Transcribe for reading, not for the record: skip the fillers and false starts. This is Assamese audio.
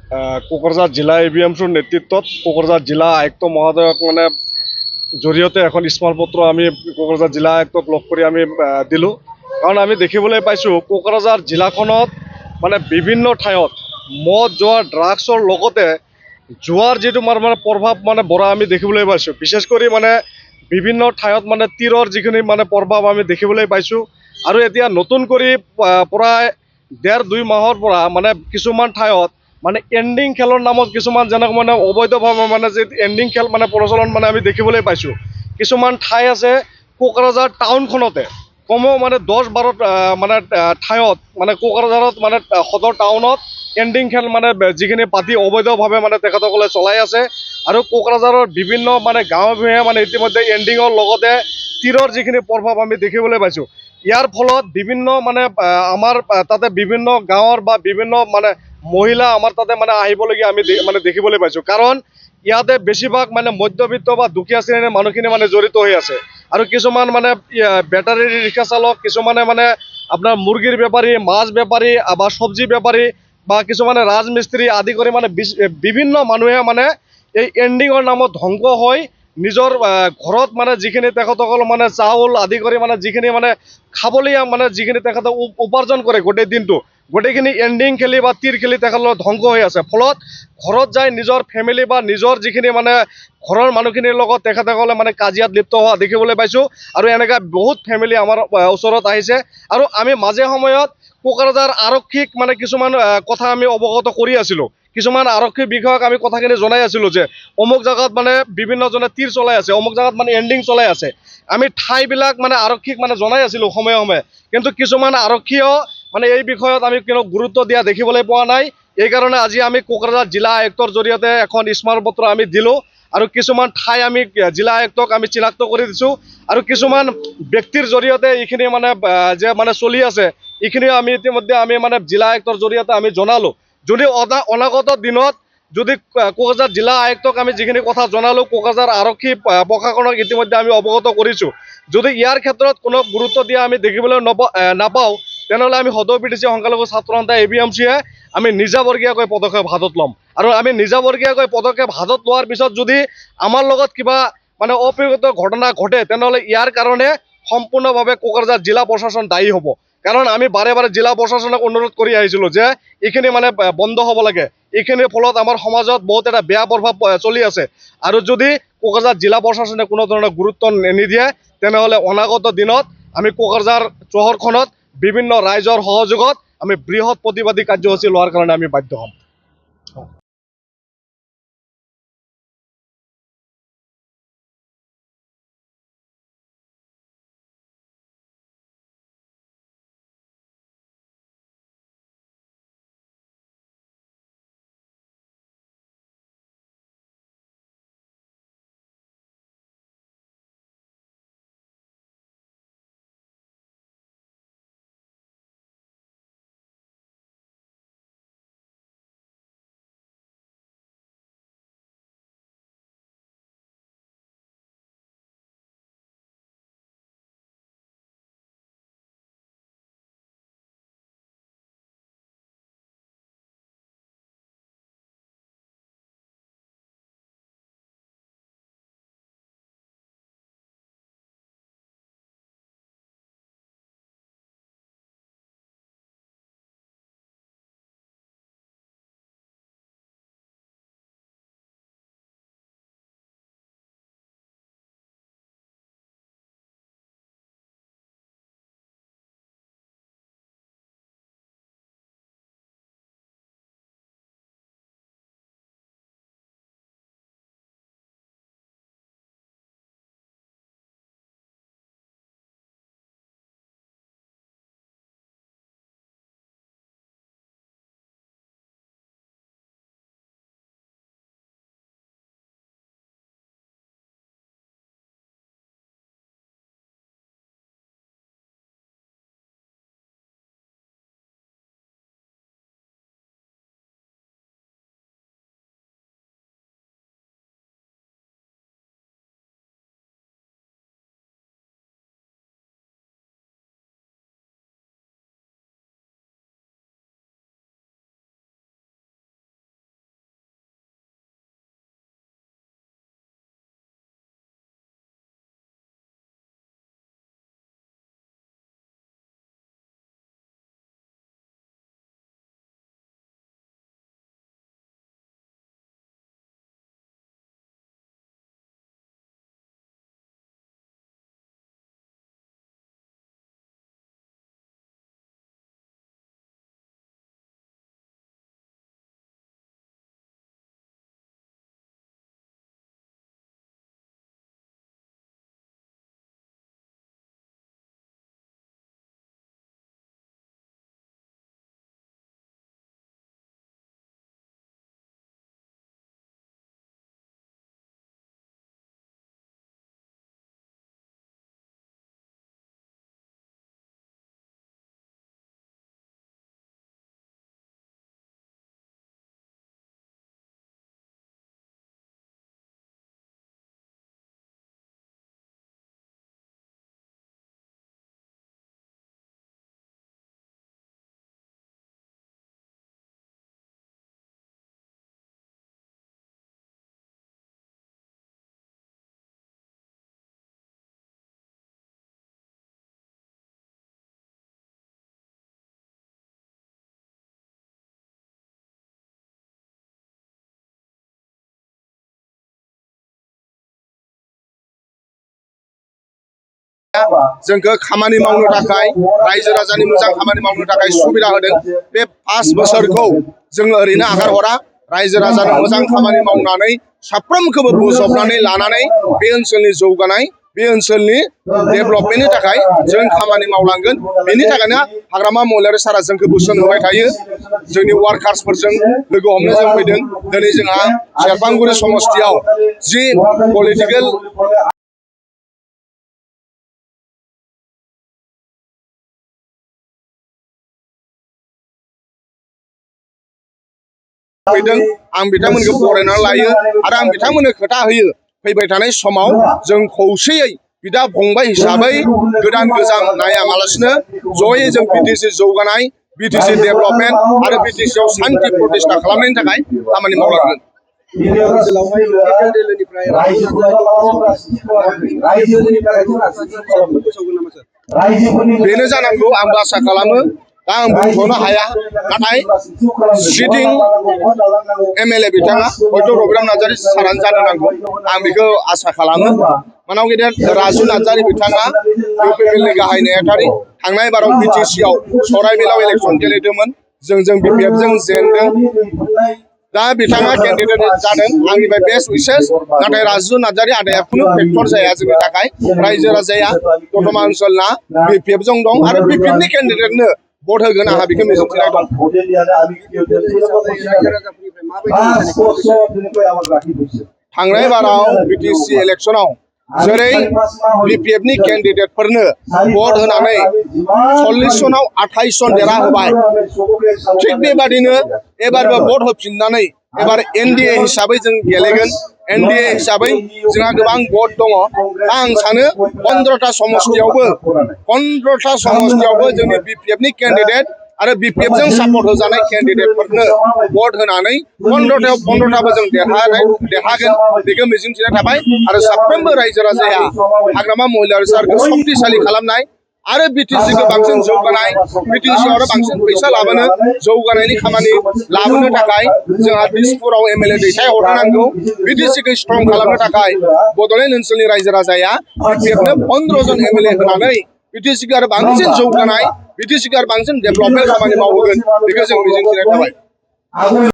কোকৰাঝাৰ জিলা ABMCৰ নেতৃত্বত কোকৰাঝাৰ জিলা আয়ুক্ত মহোদয়ক জৰিয়তে এখন স্মাৰকপত্ৰ আমি কোকৰাঝাৰ জিলা আয়ুক্তক লগ কৰি আমি দিলোঁ। কাৰণ আমি দেখিবলৈ পাইছোঁ কোকৰাঝাৰ জিলাখনত বিভিন্ন ঠাইত মদ যোৱা ড্ৰাগছৰ লগতে জোৱাৰ যিটো প্ৰভাৱ বৰা আমি দেখিবলৈ পাইছোঁ। বিশেষ কৰি বিভিন্ন ঠাইত তীৰৰ যিখিনি প্ৰভাৱ আমি দেখিবলৈ পাইছোঁ। আৰু এতিয়া নতুন কৰি প্ৰায় 1.5-2 মাহৰ পৰা কিছুমান ঠাইত এণ্ডিং খেলৰ নামত কিছুমান যেনেকৈ অবৈধভাৱে যে এণ্ডিং খেল প্ৰচলন আমি দেখিবলৈ পাইছোঁ। কিছুমান ঠাই আছে কোকৰাঝাৰ টাউনখনতে কমেও 10-12 ঠাইত কোকৰাঝাৰত সদৰ টাউনত এণ্ডিং খেল যিখিনি পাতি অবৈধভাৱে তেখেতসকলে চলাই আছে। আৰু কোকৰাঝাৰৰ বিভিন্ন গাঁৱে ভূঞে ইতিমধ্যে এণ্ডিঙৰ লগতে তীৰৰ যিখিনি প্ৰভাৱ আমি দেখিবলৈ পাইছোঁ। ইয়াৰ ফলত বিভিন্ন আমাৰ তাতে বিভিন্ন গাঁৱৰ বা বিভিন্ন মহিলা আমাৰ তাতে আহিবলগীয়া আমি দেখিবলৈ পাইছোঁ। কাৰণ ইয়াতে বেছিভাগ মধ্যবিত্ত বা দুখীয়া শ্ৰেণীৰ মানুহখিনি জড়িত হৈ আছে। আৰু কিছুমান বেটাৰী ৰিক্সা চালক, কিছুমানে আপোনাৰ মুৰ্গীৰ বেপাৰী, মাছ বেপাৰী বা চব্জি বেপাৰী বা কিছুমানে ৰাজমিস্ত্ৰী আদি কৰি বিভিন্ন মানুহে এই এণ্ডিঙৰ নামত ধ্বংস হৈ নিজৰ ঘৰত যিখিনি তেখেতসকল চাউল আদি কৰি যিখিনি খাবলীয়া যিখিনি তেখেতে উপাৰ্জন কৰে গোটেই দিনটো, গোটেইখিনি এণ্ডিং খেলি বা তীৰ খেলি তেখেতলোক ধ্বংস হৈ আছে। ফলত ঘৰত যাই নিজৰ ফেমিলি বা নিজৰ যিখিনি ঘৰৰ মানুহখিনিৰ লগত তেখেতসকলে কাজিয়াত লিপ্ত হোৱা দেখিবলৈ পাইছোঁ। আৰু এনেকৈ বহুত ফেমিলি আমাৰ ওচৰত আহিছে। আৰু আমি মাজে সময়ত কোকৰাঝাৰ আৰক্ষীক কিছুমান কথা আমি অৱগত কৰি আছিলোঁ। কিছুমান আৰক্ষী বিষয়াক আমি কথাখিনি জনাই আছিলোঁ যে অমুক জাগাত বিভিন্নজনে তীৰ চলাই আছে, অমুক জাগাত এণ্ডিং চলাই আছে। আমি ঠাইবিলাক আৰক্ষীক জনাই আছিলোঁ সময়ে সময়ে। কিন্তু কিছুমান আৰক্ষীয়েও এই বিষয়ত আমি কোনো গুৰুত্ব দিয়া দেখিবলৈ পোৱা নাই। এইকাৰণে আজি আমি কোকৰাঝাৰ জিলা আয়ুক্তৰ জৰিয়তে এখন স্মাৰকপত্ৰ আমি দিলোঁ। আৰু কিছুমান ঠাই আমি জিলা আয়ুক্তক আমি চিনাক্ত কৰি দিছোঁ। আৰু কিছুমান ব্যক্তিৰ জৰিয়তে এইখিনি যে চলি আছে, এইখিনিও আমি ইতিমধ্যে আমি জিলা আয়ুক্তৰ জৰিয়তে আমি জনালোঁ। যদি অনাগত দিনত যদি কোকৰাঝাৰ জিলা আয়ুক্তক আমি যিখিনি কথা জনালোঁ, কোকৰাঝাৰ আৰক্ষী প্ৰশাসনক ইতিমধ্যে আমি অৱগত কৰিছোঁ। যদি ইয়াৰ ক্ষেত্ৰত কোনো গুৰুত্ব দিয়া আমি দেখিবলৈ নাপাওঁ, তেনেহ'লে আমি সদৌ BTC সংখ্যালঘু ছাত্ৰ সন্থা ABMCয়ে আমি নিজাববীয়াকৈ পদক্ষেপ হাতত ল'ম। আৰু আমি নিজাববীয়াকৈ পদক্ষেপ হাতত লোৱাৰ পিছত যদি আমাৰ লগত কিবা অপ্ৰীয়িত ঘটনা ঘটে, তেনেহ'লে ইয়াৰ কাৰণে সম্পূৰ্ণভাৱে কোকৰাঝাৰ জিলা প্ৰশাসন দায়ী হ'ব। কাৰণ আমি বাৰে বাৰে জিলা প্ৰশাসনক অনুৰোধ কৰি আহিছিলোঁ যে এইখিনি বন্ধ হ'ব লাগে। এইখিনিৰ ফলত আমাৰ সমাজত বহুত এটা বেয়া প্ৰভাৱ চলি আছে। আৰু যদি কোকৰাঝাৰ জিলা প্ৰশাসনে কোনো ধৰণৰ গুৰুত্ব নিদিয়ে, তেনেহ'লে অনাগত দিনত আমি কোকৰাঝাৰ চহৰখনত বিভিন্ন ৰাইজৰ সহযোগত আমি বৃহৎ প্ৰতিবাদী কাৰ্যসূচী লোৱাৰ কাৰণে আমি বাধ্য হ'ম। जोंखौ खामानि मावनो थाखाय रायजो राजानि मोजां खामानि मावनो थाखाय सुबिदा होदों बे 5 बोसोरखौ जों ओरैनो आगार हरा रायजो राजानो मोजां खामानि मावनानै साफ्रोमखौबो बोजबनानै लानानै बे ओनसोलनि जौगानाय बे ओनसोलनि डेभेलपमेन्टनि थाखाय जों खामानि मावलांगोन बेनि थाखायनो हाग्रामा महिलारि सारा जोंखौ बोसोन होबाय थायो जोंनि वार्कार्सफोरजों लोगो हमनो जों फैदों दिनै जोंहा सेरफांगुरि समस्तियाव जि पलिटिकेल फैदों आं बिथांमोनखौ बरायनानै लायो आरो आं बिथांमोननो खोथा होयो फैबाय थानाय समाव जों खौसेयै बिदा फंबाय हिसाबै गोदान गोजाम नायामालासिनो जयै जों बिटिसि जौगानाय बिटिसि डेभेलपमेन्ट आरो बिटिसिआव सान्थि प्रतिष्ठा खालामनायनि थाखाय खामानि मावलांगोन बेनो जानांगौ आंबो आसा खालामो दा आं बुंथ'नो हाया नाथाय सिटिं एमएलए बिथाङा हयथ' रबिराम नार्जारी सारानो जानो नांगौ आं बेखौ आसा खालामो मानाव गेदेर राजु नार्जारी बिथाङा इउपिपिएलनि गाहाय नेहाथारि थांनाय बाराव बिटिसिआव सराइबिलाव इलेक्सन गेलेदोंमोन जों बिपिएफजों जेनदों दा बिथाङा केन्डिडेट जादों आंनिफ्राय बेस्ट उइसेस नाथाय राजु नार्जारी आदाया खुनु फेक्टर जाया जोंनि थाखाय रायजो राजाया दतमा ओनसोलना बिपिएफजों दं आरो बिपिएफनि केन्डिडेटनो भट होगोन आंहा बेखौ मिजिंथिनाय दं थांनाय बाराव बिटिसि इलेक्सनाव जेरै बिपिएफनि केन्डिडेटफोरनो भट होनानै 40 जनाव 28 जन देरहा होबाय थिग बेबादिनो एबारबो भट होफिननानै एबार एनडिए हिसाबै जों गेलेगोन एनडिए हिसाबै जोंहा गोबां भट दङ आं सानो 15टा समस्तियावबो जोंनि बिपिएफनि केन्डिडेट आरो बिपिएफजों सापर्ट होजानाय केन्डिडेटफोरनो भट होनानै 15टाबो जों देरहागोन बेखौ मिजिंथिनाय थाबाय आरो साफ्रोमबो रायजो राजाया हाग्रामा महिलारि सारखौ शक्तिशाली खालामनाय आरो बिटिसिखौ बांसिन जौगानाय बिटिसिआव आरो बांसिन फैसा लाबोनो जौगानायनि खामानि लाबोनो थाखाय जोंहा दिसपुराव एमएलए दैथायहरनो नांगौ बिटिसिखौ स्ट्रं खालामनो थाखाय बड'लेण्ड ओनसोलनि रायजो राजाया बिपिएफनो 15 जन एमएलए होनानै बिटिसिखौ आरो बांसिन जौगानाय बिटिसिखौ आरो बांसिन डेभेलपमेन्ट खामानि मावहोगोन बेखौ जों मिजिंथिनाय थाबाय